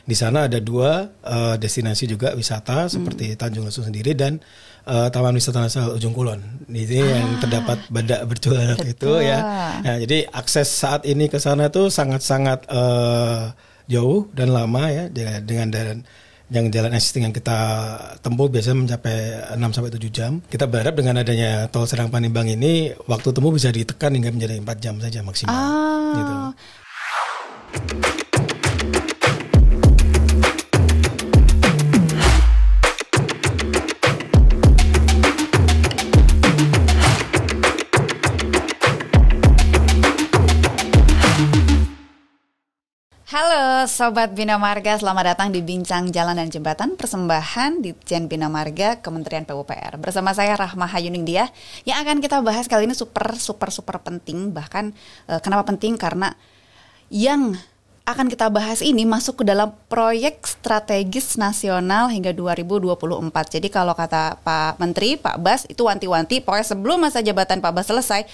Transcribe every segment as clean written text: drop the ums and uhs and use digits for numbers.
Di sana ada 2 destinasi juga wisata seperti Tanjung Lesung sendiri dan Taman Wisata Nasional Ujung Kulon. Ini yang terdapat badak bercula itu ya. Nah, jadi akses saat ini ke sana tuh sangat-sangat jauh dan lama ya, dengan jalan existing yang kita tempuh biasanya mencapai 6-7 jam. Kita berharap dengan adanya tol Serang Panimbang ini waktu tempuh bisa ditekan hingga menjadi 4 jam saja maksimal. Gitu. Halo Sobat Bina Marga, selamat datang di Bincang Jalan dan Jembatan, persembahan Ditjen Bina Marga Kementerian PUPR. Bersama saya Rahma Hayuningdiah. Yang akan kita bahas kali ini super penting. Bahkan kenapa penting? Karena yang akan kita bahas ini masuk ke dalam proyek strategis nasional hingga 2024. Jadi kalau kata Pak Menteri, Pak Bas, itu wanti-wanti, pokoknya sebelum masa jabatan Pak Bas selesai,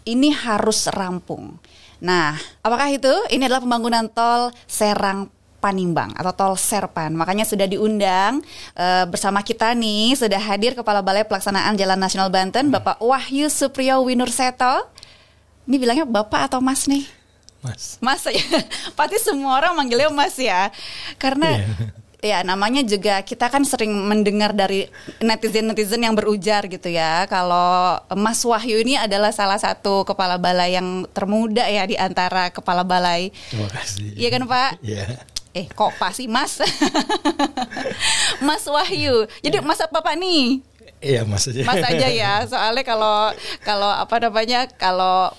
ini harus rampung. Nah, apakah itu? Ini adalah pembangunan tol Serang Panimbang atau tol Serpan. Makanya sudah diundang bersama kita nih, sudah hadir Kepala Balai Pelaksanaan Jalan Nasional Banten, Bapak Wahyu Supriyo Winurseto. Ini bilangnya Bapak atau Mas nih? Mas ya. Pasti semua orang manggilnya Mas ya. Karena ya namanya juga kita kan sering mendengar dari netizen yang berujar gitu ya, kalau Mas Wahyu ini adalah salah satu kepala balai yang termuda ya di antara kepala balai. Terima kasih. Iya kan Pak? Iya. Kok Pak sih Mas? Mas Wahyu. Jadi Mas apa Pak nih? Iya Mas aja. Mas aja ya. Soalnya kalau apa namanya, kalau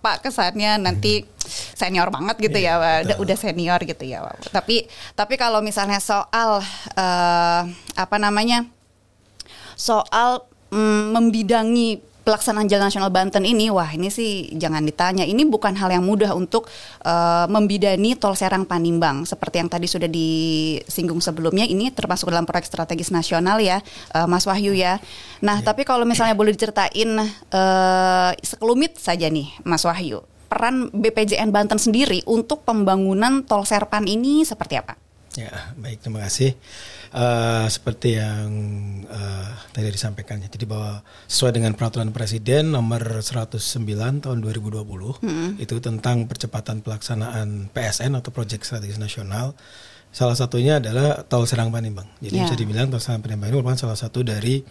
Pak kesannya nanti senior banget gitu ya, udah senior gitu ya. Tapi kalau misalnya soal soal membidangi pelaksanaan Jalan Nasional Banten ini, wah ini sih jangan ditanya. Ini bukan hal yang mudah untuk membidani tol Serang Panimbang. Seperti yang tadi sudah disinggung sebelumnya, ini termasuk dalam proyek strategis nasional ya, Mas Wahyu ya. Nah, tapi kalau misalnya boleh diceritain sekelumit saja nih, Mas Wahyu, peran BPJN Banten sendiri untuk pembangunan tol Serpan ini seperti apa? Ya, baik, terima kasih. Seperti yang tadi disampaikan ya, jadi bahwa sesuai dengan peraturan Presiden nomor 109 tahun 2020 itu tentang percepatan pelaksanaan PSN atau Proyek Strategis Nasional, salah satunya adalah tol Serang Panimbang. Jadi bisa dibilang tol Serang Panimbang ini merupakan salah satu dari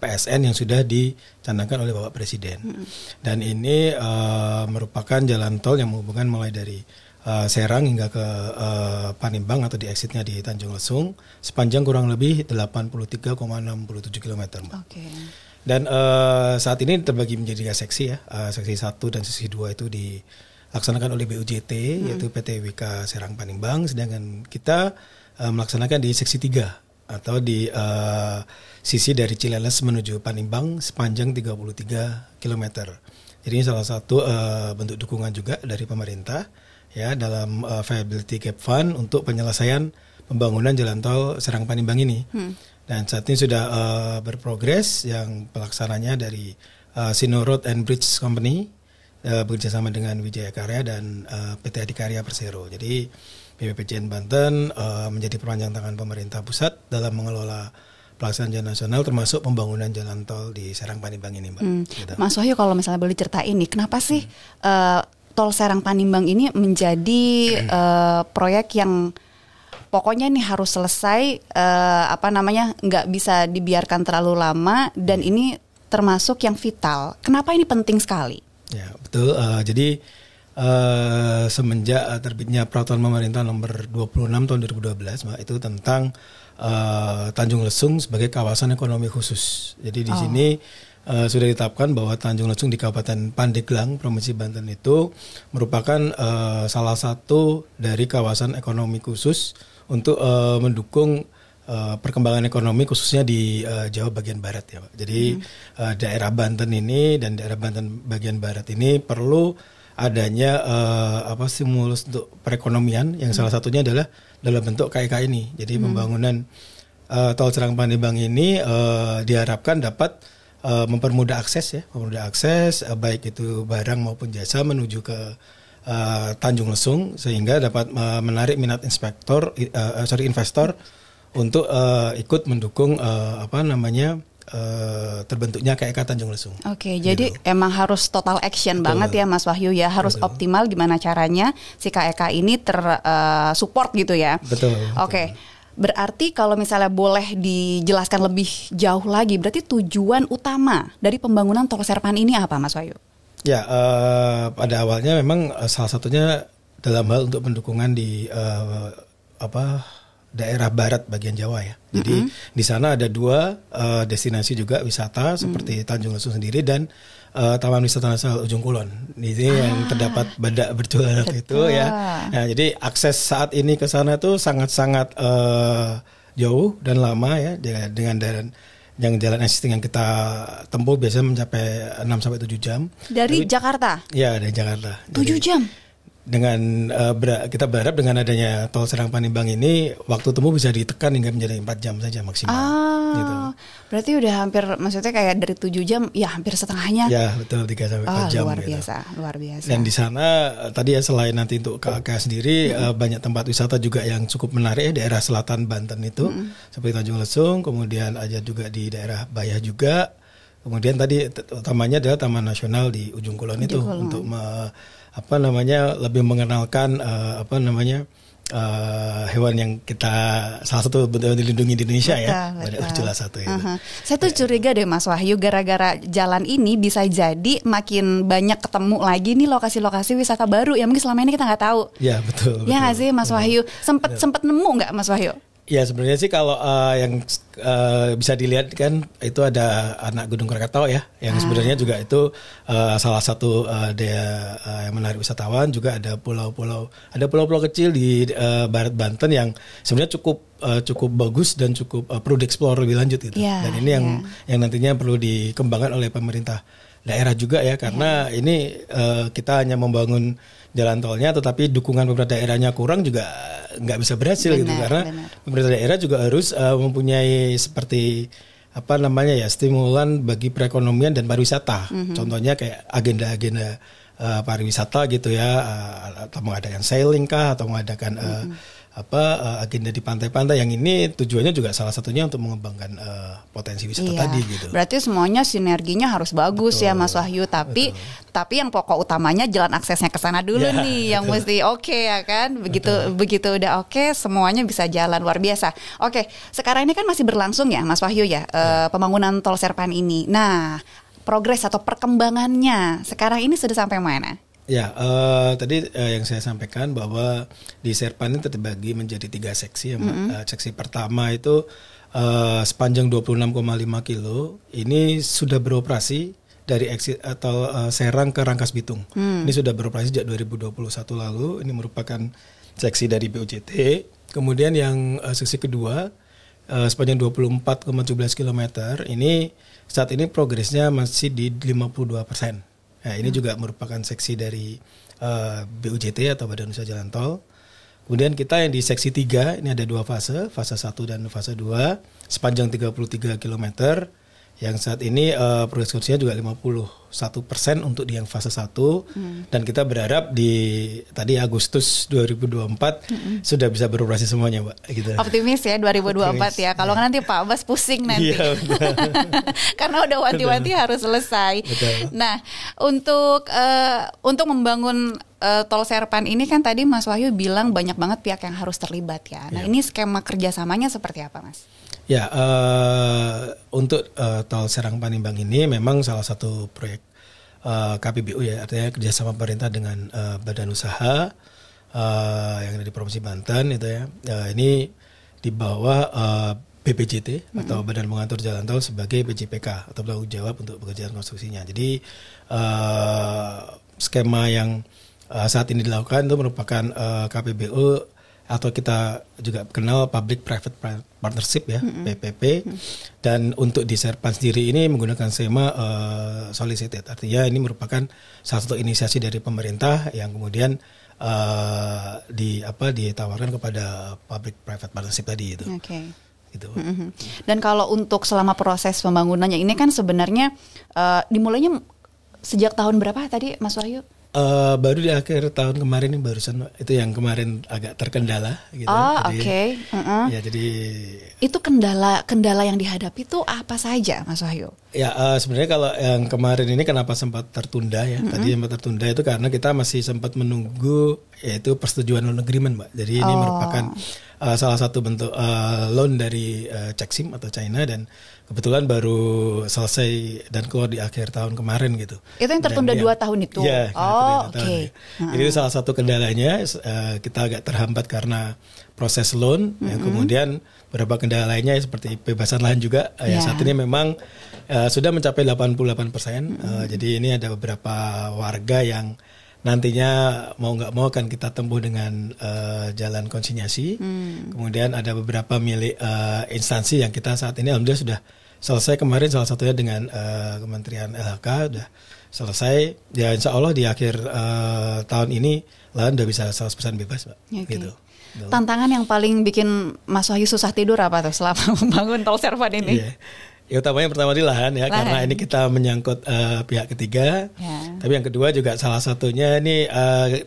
PSN yang sudah dicanangkan oleh Bapak Presiden. Dan ini merupakan jalan tol yang menghubungkan mulai dari Serang hingga ke Panimbang atau di exitnya di Tanjung Lesung sepanjang kurang lebih 83,67 km. Okay. Dan saat ini terbagi menjadi 3 seksi ya. Seksi 1 dan seksi 2 itu dilaksanakan oleh BUJT yaitu PT WK Serang Panimbang, sedangkan kita melaksanakan di seksi 3 atau di sisi dari Cileles menuju Panimbang sepanjang 33 km. Jadi ini salah satu bentuk dukungan juga dari pemerintah ya dalam Viability Gap Fund untuk penyelesaian pembangunan jalan tol Serang Panimbang ini. Dan saat ini sudah berprogres, yang pelaksananya dari Sino Road and Bridge Company bekerjasama dengan Wijaya Karya dan PT Adikarya Persero. Jadi BPJN Banten menjadi perpanjang tangan pemerintah pusat dalam mengelola pelaksanaan jalan nasional termasuk pembangunan jalan tol di Serang Panimbang ini, Mbak. Gitu. Mas Wahyu, kalau misalnya boleh ceritain nih, kenapa sih tol Serang Panimbang ini menjadi proyek yang pokoknya ini harus selesai, nggak bisa dibiarkan terlalu lama, dan ini termasuk yang vital. Kenapa ini penting sekali? Ya betul. Jadi semenjak terbitnya peraturan pemerintah nomor 26 tahun 2012, Mbak, itu tentang Tanjung Lesung sebagai kawasan ekonomi khusus. Jadi di sini sudah ditetapkan bahwa Tanjung Lesung di Kabupaten Pandeglang, Provinsi Banten itu merupakan salah satu dari kawasan ekonomi khusus untuk mendukung perkembangan ekonomi khususnya di Jawa bagian barat ya Pak. Jadi daerah Banten ini dan daerah Banten bagian barat ini perlu adanya stimulus untuk perekonomian yang salah satunya adalah dalam bentuk KIK ini. Jadi pembangunan tol Serang Panimbang ini diharapkan dapat mempermudah akses baik itu barang maupun jasa menuju ke Tanjung Lesung sehingga dapat menarik minat investor untuk ikut mendukung terbentuknya KEK Tanjung Lesung. Oke, jadi emang harus total action banget ya Mas Wahyu ya, harus optimal gimana caranya si KEK ini support gitu ya. Betul. Oke. Berarti kalau misalnya boleh dijelaskan lebih jauh lagi, berarti tujuan utama dari pembangunan Tol Serpan ini apa Mas Wahyu? Ya, pada awalnya memang salah satunya dalam hal untuk pendukungan di daerah barat bagian Jawa ya. Jadi di sana ada 2 destinasi juga wisata seperti Tanjung Lesung sendiri dan Taman Wisata Nasional Ujung Kulon. Ini yang terdapat badak berjualan itu ya. Nah, jadi akses saat ini ke sana tuh sangat-sangat jauh dan lama ya dengan jalan existing yang kita tempuh biasanya mencapai 6 sampai 7 jam. Dari Jakarta? Ya, dari Jakarta. 7 jam? Dengan kita berharap dengan adanya tol Serang Panimbang ini waktu tempuh bisa ditekan hingga menjadi 4 jam saja maksimal. Gitu. Berarti udah hampir, maksudnya kayak dari 7 jam ya hampir setengahnya. Ya betul, 3 sampai 4 jam. Luar gitu. Luar biasa. Dan di sana tadi ya selain nanti untuk KK sendiri banyak tempat wisata juga yang cukup menarik ya, daerah selatan Banten itu seperti Tanjung Lesung, kemudian ada juga di daerah Bayah juga. Kemudian tadi utamanya adalah Taman Nasional di Ujung Kulon itu untuk lebih mengenalkan hewan yang kita salah satu bentuk dilindungi di Indonesia betul. Jelas satu itu. Saya tuh curiga deh Mas Wahyu, gara-gara jalan ini bisa jadi makin banyak ketemu lagi nih lokasi-lokasi wisata baru yang mungkin selama ini kita nggak tahu. Ya betul. Ya nggak sih Mas Wahyu? Sempet nemu nggak Mas Wahyu? Ya sebenarnya sih kalau yang bisa dilihat kan itu ada anak Gunung Krakatau ya, yang sebenarnya juga itu salah satu daya yang menarik wisatawan. Juga ada pulau-pulau kecil di barat Banten yang sebenarnya cukup bagus dan cukup perlu dieksplor lebih lanjut gitu. Dan ini yang nantinya perlu dikembangkan oleh pemerintah daerah juga ya, karena ini kita hanya membangun jalan tolnya, tetapi dukungan pemerintah daerahnya kurang juga nggak bisa berhasil gitu, karena pemerintah daerah juga harus mempunyai seperti stimulan bagi perekonomian dan pariwisata. Contohnya kayak agenda-agenda pariwisata gitu ya, atau mengadakan sailing kah, atau mengadakan agenda di pantai-pantai, yang ini tujuannya juga salah satunya untuk mengembangkan potensi wisata tadi gitu. Berarti semuanya sinerginya harus bagus ya Mas Wahyu, tapi yang pokok utamanya jalan aksesnya ke sana dulu nih yang mesti oke ya kan. Begitu udah oke, semuanya bisa jalan, luar biasa. Oke, sekarang ini kan masih berlangsung ya Mas Wahyu ya, pembangunan Tol Serpan ini. Nah, progres atau perkembangannya sekarang ini sudah sampai mana? Ya, tadi yang saya sampaikan bahwa di Serpan ini terbagi menjadi 3 seksi ya, Seksi pertama itu sepanjang 26,5 kilo ini sudah beroperasi dari exit atau Serang ke Rangkas Bitung. Ini sudah beroperasi sejak 2021 lalu. Ini merupakan seksi dari BUJT. Kemudian yang seksi kedua sepanjang 24,17 km ini saat ini progresnya masih di 52%. Nah, ini juga merupakan seksi dari BUJT atau Badan Usaha Jalan Tol. Kemudian kita yang di seksi 3 ini ada 2 fase 1 dan fase 2 sepanjang 33 km. Yang saat ini progres konstruksinya juga 51% untuk di yang fase 1 dan kita berharap di tadi Agustus 2024 sudah bisa beroperasi semuanya, Mbak. Gitu. Optimis ya 2024 ya. Kalau nanti Pak Bas pusing nanti. Iya, karena udah wanti-wanti harus selesai. Betul. Nah, untuk membangun Tol Serpan ini kan tadi Mas Wahyu bilang banyak banget pihak yang harus terlibat ya. Nah, ini skema kerjasamanya seperti apa, Mas? Ya, untuk Tol Serang Panimbang ini memang salah satu proyek KPBU ya, artinya kerjasama pemerintah dengan badan usaha yang ada di Provinsi Banten itu ya. Ini di bawah BPJT atau Badan Pengatur Jalan Tol sebagai PJPK atau penanggung jawab untuk pekerjaan konstruksinya. Jadi skema yang saat ini dilakukan itu merupakan KPBU atau kita juga kenal Public Private Partnership ya, PPP. Dan untuk di Serpan sendiri ini menggunakan skema solicited. Artinya ini merupakan salah satu inisiasi dari pemerintah yang kemudian ditawarkan kepada Public Private Partnership tadi itu. Oke. Gitu. Dan kalau untuk selama proses pembangunannya ini kan sebenarnya dimulainya sejak tahun berapa tadi Mas Wahyu? Baru di akhir tahun kemarin ini barusan Mbak. Itu yang kemarin agak terkendala gitu. Oh, oke. Ya jadi itu kendala yang dihadapi itu apa saja, Mas Wahyu? ya sebenarnya kalau yang kemarin ini kenapa sempat tertunda ya? Tadi sempat tertunda itu karena kita masih sempat menunggu yaitu persetujuan loan agreement, Mbak. Jadi ini merupakan salah satu bentuk loan dari Chexim atau China dan kebetulan baru selesai dan keluar di akhir tahun kemarin gitu. Itu yang tertunda 2 tahun itu? Ya, oke. Jadi itu salah satu kendalanya, kita agak terhambat karena proses loan, yang kemudian beberapa kendala lainnya seperti bebasan lahan juga, yang saat ini memang sudah mencapai 88%. Jadi ini ada beberapa warga yang nantinya mau nggak mau akan kita tempuh dengan jalan konsinyasi. Kemudian ada beberapa milik instansi yang kita saat ini alhamdulillah sudah selesai kemarin, salah satunya dengan Kementerian LHK sudah selesai. Ya insya Allah di akhir tahun ini lahan udah bisa 100% bebas, Mbak. Okay. Gitu. Tantangan yang paling bikin Mas Wahyu susah tidur apa tuh selama membangun tol Servan ini? Yeah. Ya utamanya pertama di lahan ya, karena ini kita menyangkut pihak ketiga. Tapi yang kedua juga salah satunya ini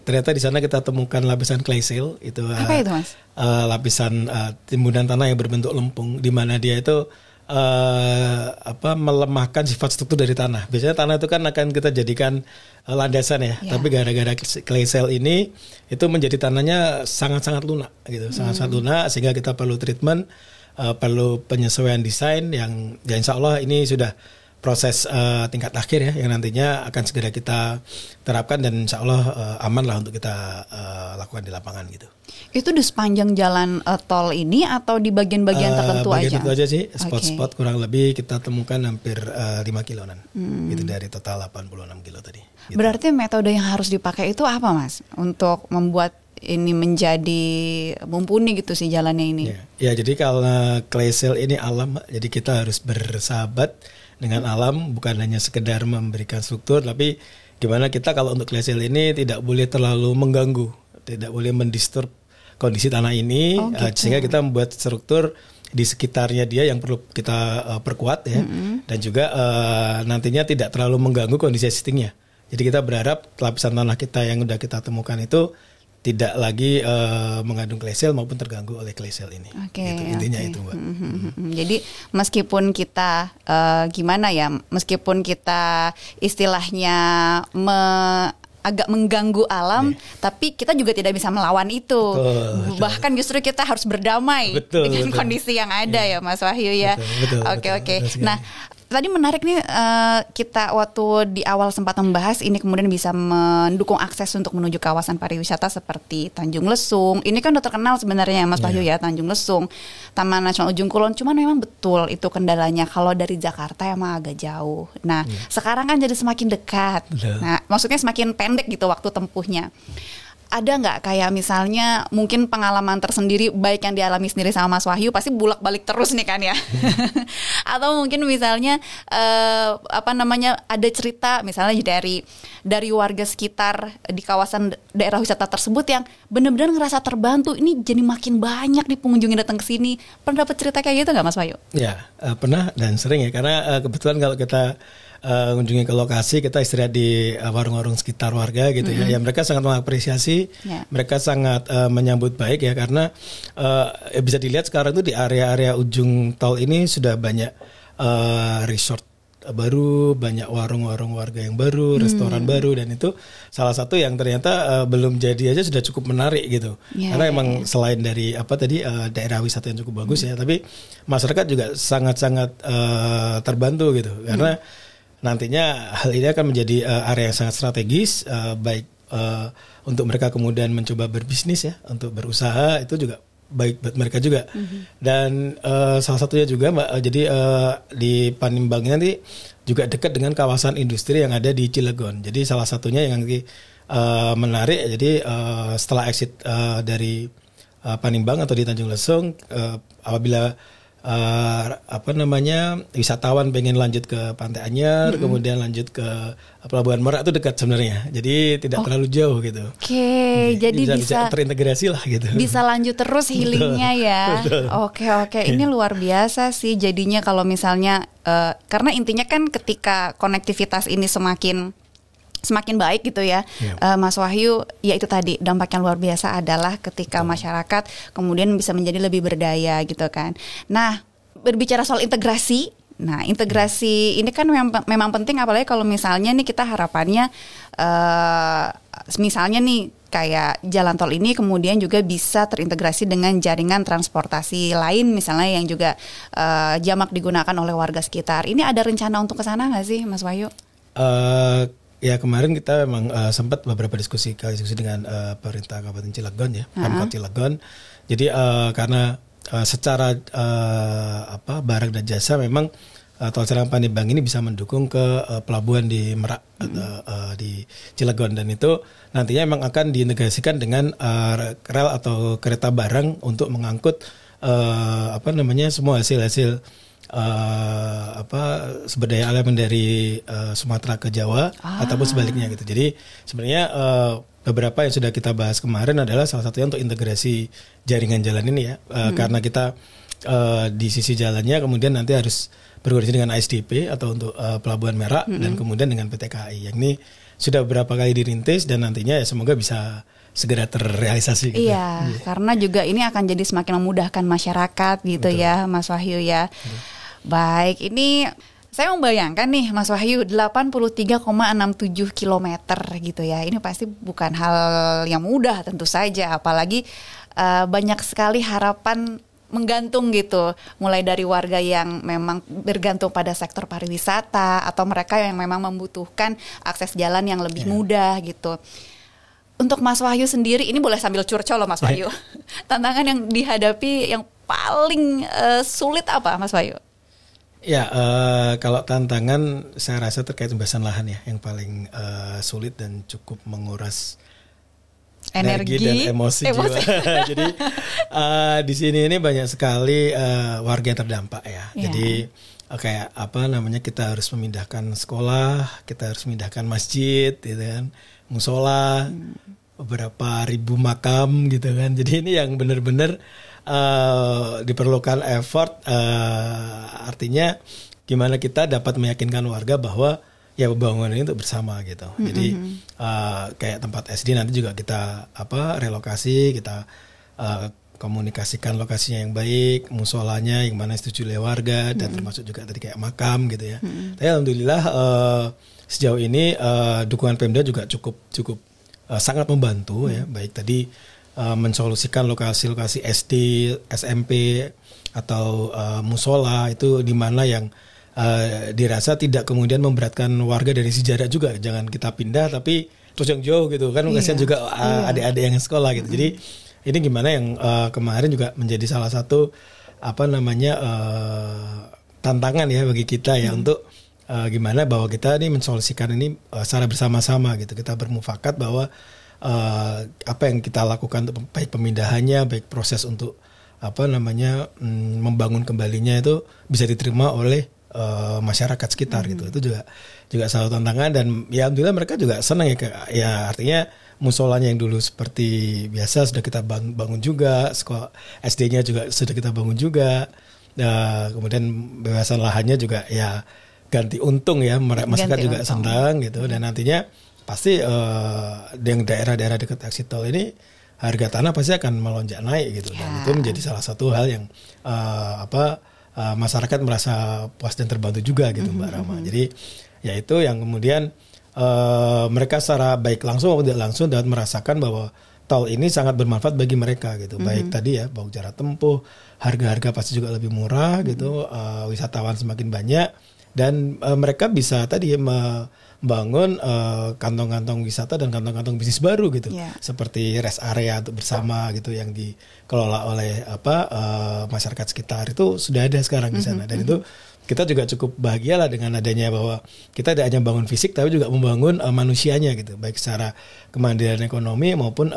ternyata di sana kita temukan lapisan clay shale itu. Apa itu, Mas? Lapisan timbunan tanah yang berbentuk lempung, di mana dia itu melemahkan sifat struktur dari tanah. Biasanya tanah itu kan akan kita jadikan landasan ya, tapi gara-gara clay shale ini itu menjadi tanahnya sangat-sangat lunak gitu, sangat-sangat lunak sehingga kita perlu treatment. Perlu penyesuaian desain yang ya insya Allah ini sudah proses tingkat akhir ya yang nantinya akan segera kita terapkan dan insya Allah aman lah untuk kita lakukan di lapangan gitu. Itu di sepanjang jalan tol ini atau di bagian-bagian tertentu bagian aja? Bagian tertentu aja sih, spot-spot kurang lebih kita temukan hampir 5 kiloan gitu dari total 86 kilo tadi. Gitu. Berarti metode yang harus dipakai itu apa, Mas? Untuk membuat ini menjadi mumpuni gitu sih jalannya ini. Ya jadi kalau clay shale ini alam, jadi kita harus bersahabat dengan alam, bukan hanya sekedar memberikan struktur, tapi gimana kita kalau untuk clay shale ini tidak boleh terlalu mengganggu, tidak boleh mendisturb kondisi tanah ini, sehingga kita membuat struktur di sekitarnya dia yang perlu kita perkuat ya, dan juga nantinya tidak terlalu mengganggu kondisi existingnya. Jadi kita berharap lapisan tanah kita yang udah kita temukan itu tidak lagi mengandung clay shale maupun terganggu oleh clay shale ini. Gitu, intinya itu, Mbak. Jadi meskipun kita meskipun kita istilahnya agak mengganggu alam, tapi kita juga tidak bisa melawan itu. Betul. Bahkan justru kita harus berdamai dengan kondisi yang ada ya, Mas Wahyu ya. Oke. Nah, tadi menarik nih, kita waktu di awal sempat membahas ini kemudian bisa mendukung akses untuk menuju kawasan pariwisata seperti Tanjung Lesung. Ini kan udah terkenal sebenarnya Mas Wahyu ya, Tanjung Lesung, Taman Nasional Ujung Kulon. Cuman memang betul itu kendalanya kalau dari Jakarta emang agak jauh. Nah, sekarang kan jadi semakin dekat. Nah, maksudnya semakin pendek gitu waktu tempuhnya. Ada nggak kayak misalnya mungkin pengalaman tersendiri baik yang dialami sendiri sama Mas Wahyu pasti bolak-balik terus nih kan ya, atau mungkin misalnya ada cerita misalnya dari warga sekitar di kawasan daerah wisata tersebut yang benar-benar ngerasa terbantu, ini jadi makin banyak nih pengunjung yang datang ke sini. Pernah dapat cerita kayak gitu nggak, Mas Wahyu? Ya, pernah dan sering ya, karena kebetulan kalau kita kunjungi ke lokasi, kita istirahat di warung-warung sekitar warga gitu ya. Ya mereka sangat mengapresiasi, mereka sangat menyambut baik ya, karena bisa dilihat sekarang tuh di area-area ujung tol ini sudah banyak resort baru, banyak warung-warung warga yang baru, restoran baru, dan itu salah satu yang ternyata belum jadi aja sudah cukup menarik gitu. Karena emang selain dari daerah wisata yang cukup bagus ya, tapi masyarakat juga sangat-sangat terbantu gitu, karena nantinya hal ini akan menjadi area yang sangat strategis, baik untuk mereka kemudian mencoba berbisnis ya, untuk berusaha itu juga baik buat mereka juga. Dan salah satunya juga Mbak, jadi di Panimbang nanti juga dekat dengan kawasan industri yang ada di Cilegon. Jadi salah satunya yang nanti menarik, jadi setelah exit dari Panimbang atau di Tanjung Lesung, apabila wisatawan pengen lanjut ke Pantai Anyar, kemudian lanjut ke Pelabuhan Merak, itu dekat sebenarnya, jadi tidak terlalu jauh gitu. Jadi bisa terintegrasi lah gitu. Bisa lanjut terus healingnya ya. Oke. Ini luar biasa sih jadinya kalau misalnya karena intinya kan ketika konektivitas ini semakin semakin baik gitu ya, Mas Wahyu. Ya itu tadi dampak yang luar biasa adalah ketika masyarakat kemudian bisa menjadi lebih berdaya gitu kan. Nah, berbicara soal integrasi, nah integrasi ini kan memang penting, apalagi kalau misalnya nih kita harapannya misalnya nih kayak jalan tol ini kemudian juga bisa terintegrasi dengan jaringan transportasi lain misalnya yang juga jamak digunakan oleh warga sekitar. Ini ada rencana untuk ke sana nggak sih, Mas Wahyu? Ya kemarin kita memang sempat beberapa diskusi dengan pemerintah Kabupaten Cilegon ya, Pemkot Cilegon. Jadi karena secara barang dan jasa memang tol Serang Palembang ini bisa mendukung ke pelabuhan di Merak di Cilegon, dan itu nantinya memang akan diintegrasikan dengan rel atau kereta barang untuk mengangkut semua hasil-hasil sumber daya alam dari Sumatera ke Jawa ataupun sebaliknya gitu. Jadi sebenarnya beberapa yang sudah kita bahas kemarin adalah salah satunya untuk integrasi jaringan jalan ini ya, karena kita di sisi jalannya kemudian nanti harus berkoordinasi dengan ASDP atau untuk Pelabuhan Merak dan kemudian dengan PT KAI yang ini sudah beberapa kali dirintis dan nantinya ya semoga bisa segera terrealisasi gitu. Iya, karena juga ini akan jadi semakin memudahkan masyarakat gitu. Betul. Ya Mas Wahyu ya. Baik, ini saya membayangkan nih Mas Wahyu 83,67 kilometer gitu ya. Ini pasti bukan hal yang mudah tentu saja, apalagi banyak sekali harapan menggantung gitu, mulai dari warga yang memang bergantung pada sektor pariwisata atau mereka yang memang membutuhkan akses jalan yang lebih mudah gitu. Untuk Mas Wahyu sendiri, ini boleh sambil curcol loh Mas Wahyu. Tantangan yang dihadapi yang paling sulit apa Mas Wahyu? Ya, kalau tantangan saya rasa terkait pembebasan lahan ya, yang paling sulit dan cukup menguras energi dan emosi. Jiwa. Jadi di sini ini banyak sekali warga yang terdampak ya. Jadi kayak kita harus memindahkan sekolah, kita harus memindahkan masjid, gitu kan, musola, beberapa ribu makam gitu kan. Jadi ini yang benar-benar diperlukan effort, artinya gimana kita dapat meyakinkan warga bahwa ya pembangunan ini untuk bersama gitu. Jadi kayak tempat SD nanti juga kita relokasi, kita komunikasikan lokasinya yang baik, musolanya yang mana setuju oleh warga dan termasuk juga tadi kayak makam gitu ya. Tapi alhamdulillah sejauh ini dukungan Pemda juga cukup sangat membantu ya, baik tadi mensolusikan lokasi-lokasi SD, SMP atau musola itu di mana yang dirasa tidak kemudian memberatkan warga dari si jarak juga, jangan kita pindah tapi terus yang jauh gitu kan, kasihan juga adik-adik yang sekolah gitu. Jadi ini gimana yang kemarin juga menjadi salah satu tantangan ya bagi kita ya, untuk gimana bahwa kita ini mensolusikan ini secara bersama-sama gitu, kita bermufakat bahwa apa yang kita lakukan untuk baik pemindahannya, baik proses untuk membangun kembalinya itu bisa diterima oleh masyarakat sekitar gitu. Itu juga salah tantangan, dan ya alhamdulillah mereka juga senang ya artinya musolanya yang dulu seperti biasa sudah kita bangun juga, sekolah SD-nya juga sudah kita bangun juga, kemudian bebasan lahannya juga ya ganti untung ya, masyarakat juga senang gitu, dan nantinya pasti yang daerah-daerah dekat exit tol ini harga tanah pasti akan melonjak naik gitu, dan itu menjadi salah satu hal yang masyarakat merasa puas dan terbantu juga gitu Mbak Rama. Jadi ya itu yang kemudian mereka secara baik langsung maupun tidak langsung dapat merasakan bahwa tol ini sangat bermanfaat bagi mereka gitu. Baik tadi ya bahwa jarak tempuh, harga-harga pasti juga lebih murah gitu, wisatawan semakin banyak, dan mereka bisa tadi membangun kantong-kantong wisata dan kantong-kantong bisnis baru gitu, seperti rest area untuk bersama gitu yang dikelola oleh masyarakat sekitar, itu sudah ada sekarang di sana, dan itu kita juga cukup bahagia lah dengan adanya bahwa kita tidak hanya bangun fisik tapi juga membangun manusianya gitu, baik secara kemandirian ekonomi maupun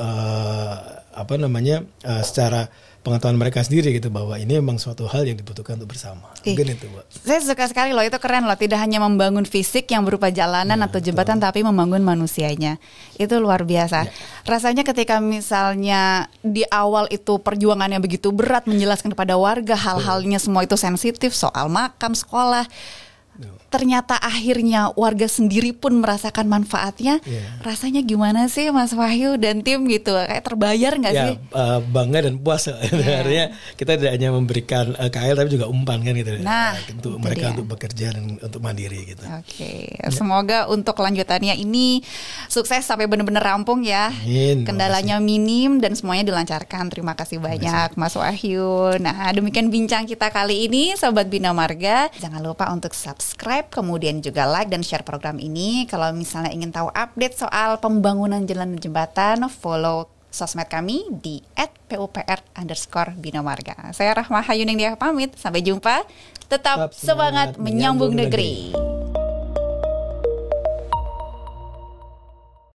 secara pengetahuan mereka sendiri gitu, bahwa ini memang suatu hal yang dibutuhkan untuk bersama. Mungkin itu, Mbak. Saya suka sekali loh, itu keren loh, tidak hanya membangun fisik yang berupa jalanan atau jembatan, tapi membangun manusianya. Itu luar biasa. Rasanya ketika misalnya di awal itu perjuangannya begitu berat menjelaskan kepada warga hal-halnya semua itu sensitif, soal makam, sekolah, ternyata akhirnya warga sendiri pun merasakan manfaatnya. Rasanya gimana sih Mas Wahyu dan tim gitu? Kayak terbayar nggak sih? Bangga dan puas. Artinya kita tidak hanya memberikan KL tapi juga umpan kan gitu. Nah, untuk mereka untuk bekerja dan untuk mandiri gitu. Oke. Semoga untuk kelanjutannya ini sukses sampai benar-benar rampung ya. Amin. Kendalanya minim dan semuanya dilancarkan. Terima kasih banyak Mas Wahyu. Nah, demikian bincang kita kali ini Sobat Bina Marga. Jangan lupa untuk subscribe, kemudian juga like dan share program ini. Kalau misalnya ingin tahu update soal pembangunan jalan dan jembatan, follow sosmed kami di @pupr_Bina Marga. Saya Rahma Hayuning dia pamit. Sampai jumpa. Tetap semangat menyambung negeri.